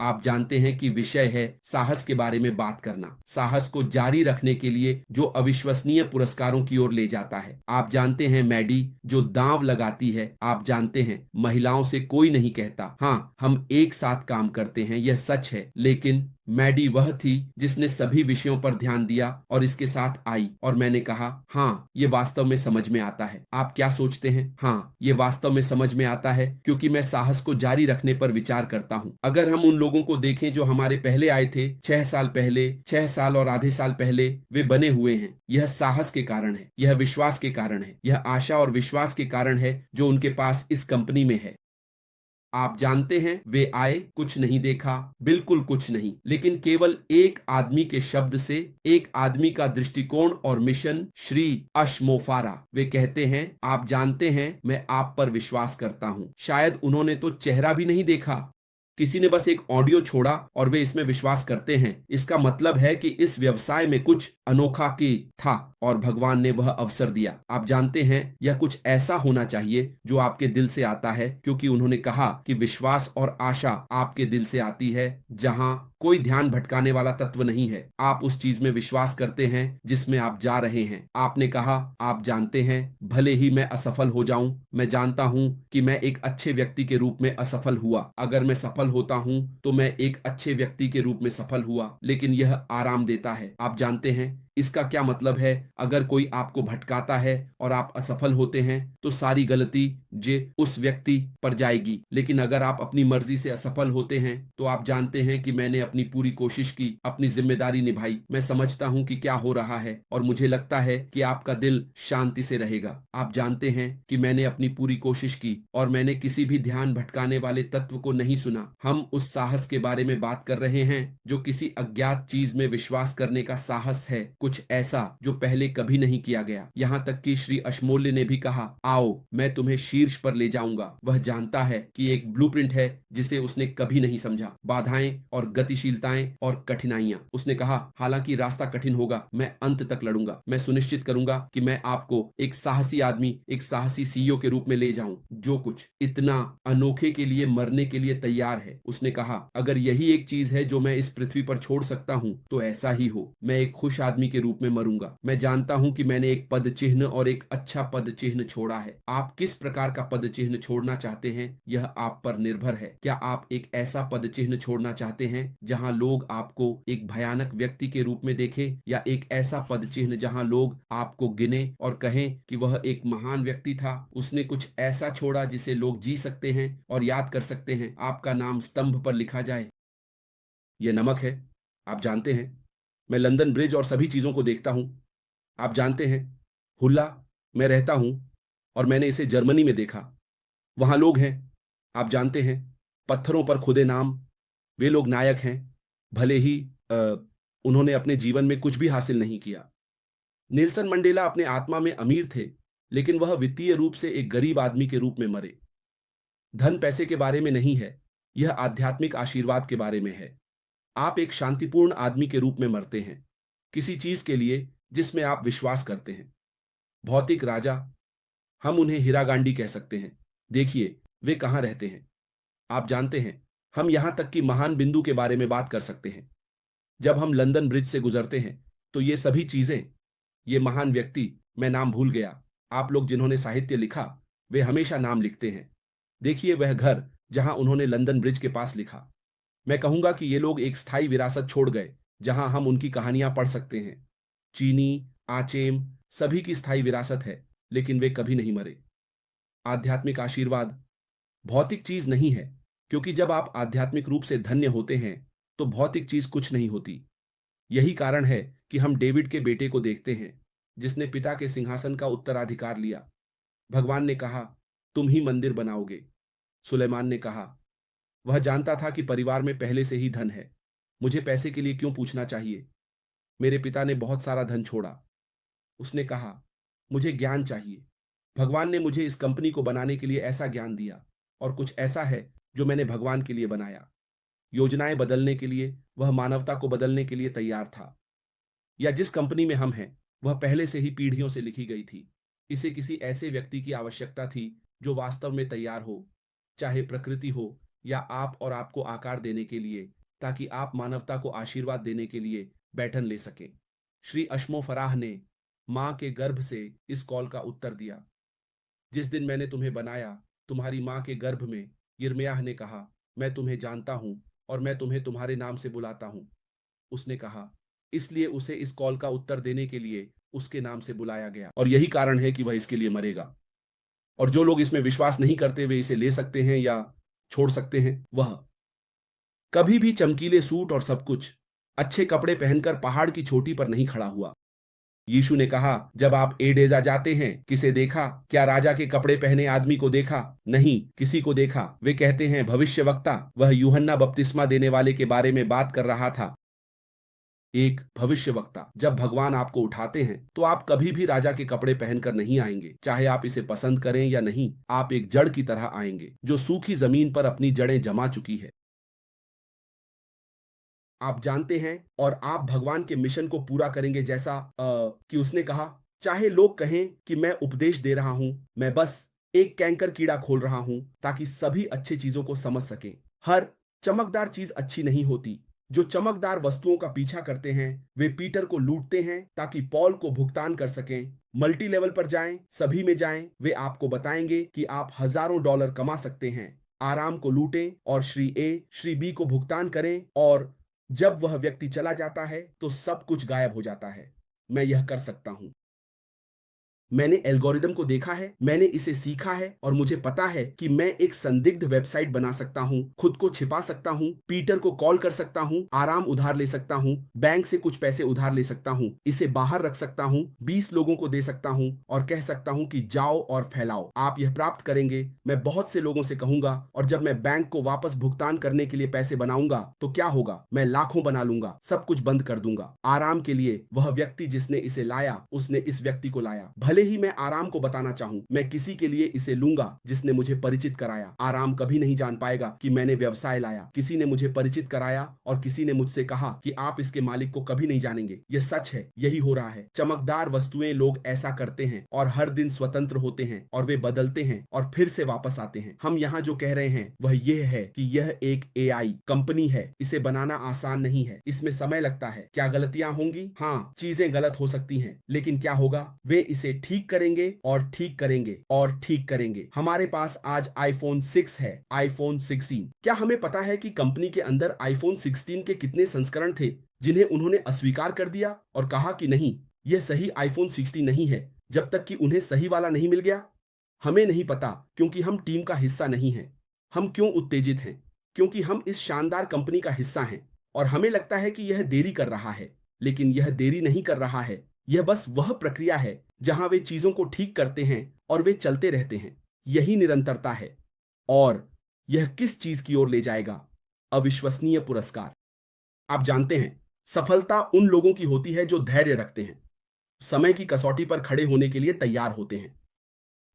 आप जानते हैं कि विषय है साहस के बारे में बात करना, साहस को जारी रखने के लिए जो अविश्वसनीय पुरस्कारों की ओर ले जाता है। आप जानते हैं मैडी जो दांव लगाती है, आप जानते हैं महिलाओं से कोई नहीं कहता हाँ हम एक साथ काम करते हैं, यह सच है, लेकिन मैडी वह थी जिसने सभी विषयों पर ध्यान दिया और इसके साथ आई और मैंने कहा हाँ ये वास्तव में समझ में आता है। आप क्या सोचते हैं? हाँ ये वास्तव में समझ में आता है क्योंकि मैं साहस को जारी रखने पर विचार करता हूँ। अगर हम उन लोगों को देखें जो हमारे पहले आए थे 6 साल पहले, 6 साल और आधे साल पहले, वे बने हुए हैं। यह साहस के कारण है, यह विश्वास के कारण है, यह आशा और विश्वास के कारण है जो उनके पास इस कंपनी में है। आप जानते हैं वे आए, कुछ नहीं देखा, बिल्कुल कुछ नहीं, लेकिन केवल एक आदमी के शब्द से, एक आदमी का दृष्टिकोण और मिशन, श्री अशमोफारा। वे कहते हैं आप जानते हैं मैं आप पर विश्वास करता हूं। शायद उन्होंने तो चेहरा भी नहीं देखा, किसी ने बस एक ऑडियो छोड़ा और वे इसमें विश्वास करते हैं। इसका मतलब है कि इस व्यवसाय में कुछ अनोखा की था और भगवान ने वह अवसर दिया। आप जानते हैं यह कुछ ऐसा होना चाहिए जो आपके दिल से आता है, क्योंकि उन्होंने कहा कि विश्वास और आशा आपके दिल से आती है जहां कोई ध्यान भटकाने वाला तत्व नहीं है। आप उस चीज में विश्वास करते हैं जिसमें आप जा रहे हैं। आपने कहा आप जानते हैं भले ही मैं असफल हो जाऊं, मैं जानता हूं कि मैं एक अच्छे व्यक्ति के रूप में असफल हुआ। अगर मैं सफल होता हूं तो मैं एक अच्छे व्यक्ति के रूप में सफल हुआ, लेकिन यह आराम देता है। आप जानते हैं इसका क्या मतलब है? अगर कोई आपको भटकाता है और आप असफल होते हैं तो सारी गलती जे उस व्यक्ति पर जाएगी, लेकिन अगर आप अपनी मर्जी से असफल होते हैं तो आप जानते हैं कि मैंने अपनी पूरी कोशिश की, अपनी जिम्मेदारी निभाई, मैं समझता हूं कि क्या हो रहा है और मुझे लगता है कि आपका दिल शांति से रहेगा। आप जानते हैं कि मैंने अपनी पूरी कोशिश की और मैंने किसी भी ध्यान भटकाने वाले तत्व को नहीं सुना। हम उस साहस के बारे में बात कर रहे हैं जो किसी अज्ञात चीज में विश्वास करने का साहस है, कुछ ऐसा जो पहले कभी नहीं किया गया। यहाँ तक कि श्री अश्मोल्य ने भी कहा आओ मैं तुम्हें शीर्ष पर ले जाऊंगा। वह जानता है कि एक ब्लूप्रिंट है जिसे उसने कभी नहीं समझा, बाधाएं और गतिशीलताएं और कठिनाइयां। उसने कहा हालांकि रास्ता कठिन होगा, मैं अंत तक लड़ूंगा, मैं सुनिश्चित करूंगा कि मैं आपको एक साहसी आदमी, एक साहसी सीईओ के रूप में ले जाऊं जो कुछ इतना अनोखे के लिए मरने के लिए तैयार है। उसने कहा अगर यही एक चीज है जो मैं इस पृथ्वी पर छोड़ सकता हूं तो ऐसा ही हो, मैं एक खुश आदमी के रूप में मरूंगा। मैं जानता हूं कि मैंने एक पद चिन्ह और एक अच्छा पद चिन्ह छोड़ा है। आप किस प्रकार का पद चिन्ह छोड़ना चाहते हैं यह आप पर निर्भर है। क्या आप एक ऐसा पद चिन्ह छोड़ना चाहते हैं जहां लोग आपको एक भयानक व्यक्ति के रूप में देखें, या एक ऐसा पद चिन्ह जहां लोग आपको गिने और कहें कि वह एक महान व्यक्ति था, उसने कुछ ऐसा छोड़ा जिसे लोग जी सकते हैं और याद कर सकते हैं, आपका नाम स्तंभ पर लिखा जाए? यह नमक है। आप जानते हैं मैं लंदन ब्रिज और सभी चीजों को देखता हूं। आप जानते हैं हुल्ला मैं रहता हूं और मैंने इसे जर्मनी में देखा। वहां लोग हैं, आप जानते हैं, पत्थरों पर खुदे नाम। वे लोग नायक हैं, भले ही उन्होंने अपने जीवन में कुछ भी हासिल नहीं किया। नेल्सन मंडेला अपने आत्मा में अमीर थे, लेकिन वह वित्तीय रूप से एक गरीब आदमी के रूप में मरे। धन पैसे के बारे में नहीं है, यह आध्यात्मिक आशीर्वाद के बारे में है। आप एक शांतिपूर्ण आदमी के रूप में मरते हैं, किसी चीज के लिए जिसमें आप विश्वास करते हैं। भौतिक राजा, हम उन्हें हीरागांडी कह सकते हैं। देखिए वे कहां रहते हैं। आप जानते हैं हम यहां तक कि महान बिंदु के बारे में बात कर सकते हैं। जब हम लंदन ब्रिज से गुजरते हैं तो ये सभी चीजें, ये महान व्यक्ति, मैं नाम भूल गया, आप लोग जिन्होंने साहित्य लिखा वे हमेशा नाम लिखते हैं। देखिए वह घर जहां उन्होंने लंदन ब्रिज के पास लिखा। मैं कहूंगा कि ये लोग एक स्थायी विरासत छोड़ गए जहां हम उनकी कहानियां पढ़ सकते हैं। चीनी, आचेम, सभी की स्थायी विरासत है, लेकिन वे कभी नहीं मरे। आध्यात्मिक आशीर्वाद भौतिक चीज नहीं है, क्योंकि जब आप आध्यात्मिक रूप से धन्य होते हैं तो भौतिक चीज कुछ नहीं होती। यही कारण है कि हम डेविड के बेटे को देखते हैं जिसने पिता के सिंहासन का उत्तराधिकार लिया। भगवान ने कहा तुम ही मंदिर बनाओगे। सुलेमान ने कहा वह जानता था कि परिवार में पहले से ही धन है, मुझे पैसे के लिए क्यों पूछना चाहिए। मेरे पिता ने बहुत सारा धन छोड़ा। उसने कहा मुझे ज्ञान चाहिए। भगवान ने मुझे इस कंपनी को बनाने के लिए ऐसा ज्ञान दिया, और कुछ ऐसा है जो मैंने भगवान के लिए बनाया। योजनाएं बदलने के लिए वह मानवता को बदलने के लिए तैयार था। या जिस कंपनी में हम हैं वह पहले से ही पीढ़ियों से लिखी गई थी। इसे किसी ऐसे व्यक्ति की आवश्यकता थी जो वास्तव में तैयार हो, चाहे प्रकृति हो या आप और आपको आकार देने के लिए, ताकि आप मानवता को आशीर्वाद देने के लिए बैठन ले सकें। श्री अशमो फराह ने मां के गर्भ से इस कॉल का उत्तर दिया। जिस दिन मैंने तुम्हें बनाया, तुम्हारी मां के गर्भ में, यिर्मयाह ने कहा, मैं तुम्हें जानता हूं और मैं तुम्हें तुम्हारे नाम से बुलाता हूं। उसने कहा, इसलिए उसे इस कॉल का उत्तर देने के लिए उसके नाम से बुलाया गया, और यही कारण है कि वह इसके लिए मरेगा। और जो लोग इसमें विश्वास नहीं करते वे इसे ले सकते हैं या छोड़ सकते हैं। वह कभी भी चमकीले सूट और सब कुछ अच्छे कपड़े पहनकर पहाड़ की चोटी पर नहीं खड़ा हुआ। यीशु ने कहा, जब आप एडेजा जाते हैं, किसे देखा? क्या राजा के कपड़े पहने आदमी को देखा? नहीं, किसी को देखा। वे कहते हैं भविष्यवक्ता, वह यूहन्ना बपतिस्मा देने वाले के बारे में बात कर रहा था। एक भविष्यवक्ता। जब भगवान आपको उठाते हैं तो आप कभी भी राजा के कपड़े पहनकर नहीं आएंगे, चाहे आप इसे पसंद करें या नहीं। आप एक जड़ की तरह आएंगे जो सूखी जमीन पर अपनी जड़ें जमा चुकी है। आप जानते हैं, और आप भगवान के मिशन को पूरा करेंगे, जैसा कि उसने कहा, चाहे लोग कहें कि मैं उपदेश दे रहा हूं, मैं बस एक कैंकर कीड़ा खोल रहा हूं ताकि सभी अच्छी चीजों को समझ सकें। हर चमकदार चीज अच्छी नहीं होती। जो चमकदार वस्तुओं का पीछा करते हैं वे पीटर को लूटते हैं ताकि पॉल को भुगतान कर सकें। मल्टी लेवल पर जाएं, सभी में जाएं, वे आपको बताएंगे कि आप हजारों डॉलर कमा सकते हैं। आराम को लूटें और श्री ए श्री बी को भुगतान करें, और जब वह व्यक्ति चला जाता है तो सब कुछ गायब हो जाता है। मैं यह कर सकता हूं। मैंने एल्गोरिदम को देखा है, मैंने इसे सीखा है, और मुझे पता है कि मैं एक संदिग्ध वेबसाइट बना सकता हूं, खुद को छिपा सकता हूं, पीटर को कॉल कर सकता हूं, आराम उधार ले सकता हूं, बैंक से कुछ पैसे उधार ले सकता हूं, इसे बाहर रख सकता हूं, 20 लोगों को दे सकता हूं और कह सकता हूं कि जाओ और फैलाओ, आप यह प्राप्त करेंगे। मैं बहुत से लोगों से कहूंगा, और जब मैं बैंक को वापस भुगतान करने के लिए पैसे बनाऊंगा तो क्या होगा? मैं लाखों बना लूंगा, सब कुछ बंद कर दूंगा। आराम के लिए वह व्यक्ति जिसने इसे लाया, उसने इस व्यक्ति को लाया। भले ही मैं आराम को बताना चाहूं, मैं किसी के लिए इसे लूंगा जिसने मुझे परिचित कराया। आराम कभी नहीं जान पाएगा कि मैंने व्यवसाय लाया। किसी ने मुझे परिचित कराया और किसी ने मुझसे कहा कि आप इसके मालिक को कभी नहीं जानेंगे। यह सच है, यही हो रहा है। चमकदार वस्तुएं, लोग ऐसा करते हैं और हर दिन स्वतंत्र होते हैं और वे बदलते हैं और फिर से वापस आते हैं। हम यहाँ जो कह रहे हैं वह यह है कि यह एक AI कंपनी है। इसे बनाना आसान नहीं है, इसमें समय लगता है। क्या गलतियां होंगी? हाँ, चीजें गलत हो सकती हैं, लेकिन क्या होगा? वे इसे ठीक करेंगे और ठीक करेंगे और ठीक करेंगे। हमारे पास आज iPhone 6 है, iPhone 16। क्या हमें पता है कि कंपनी के अंदर iPhone 16 के कितने संस्करण थे जिन्हें उन्होंने अस्वीकार कर दिया और कहा कि नहीं, यह सही iPhone 16 नहीं है, जब तक कि उन्हें सही वाला नहीं मिल गया? हमें नहीं पता, क्योंकि हम टीम का हिस्सा नहीं हैं। हम क्यों उत्तेजित हैं? क्योंकि हम इस शानदार कंपनी का हिस्सा हैं और हमें लगता है कि यह देरी कर रहा है, लेकिन यह देरी नहीं कर रहा है। यह बस वह प्रक्रिया है जहां वे चीजों को ठीक करते हैं और वे चलते रहते हैं। यही निरंतरता है। और यह किस चीज की ओर ले जाएगा? अविश्वसनीय पुरस्कार। आप जानते हैं, सफलता उन लोगों की होती है जो धैर्य रखते हैं, समय की कसौटी पर खड़े होने के लिए तैयार होते हैं।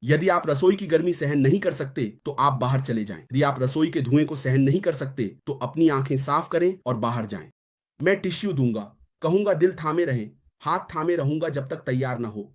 यदि आप रसोई की गर्मी सहन नहीं कर सकते तो आप बाहर चले जाएं। यदि आप रसोई के धुएं को सहन नहीं कर सकते तो अपनी आंखें साफ करें और बाहर जाएं। मैं टिश्यू दूंगा, कहूंगा दिल थामे रहें, हाथ थामे रहूंगा जब तक तैयार न हो।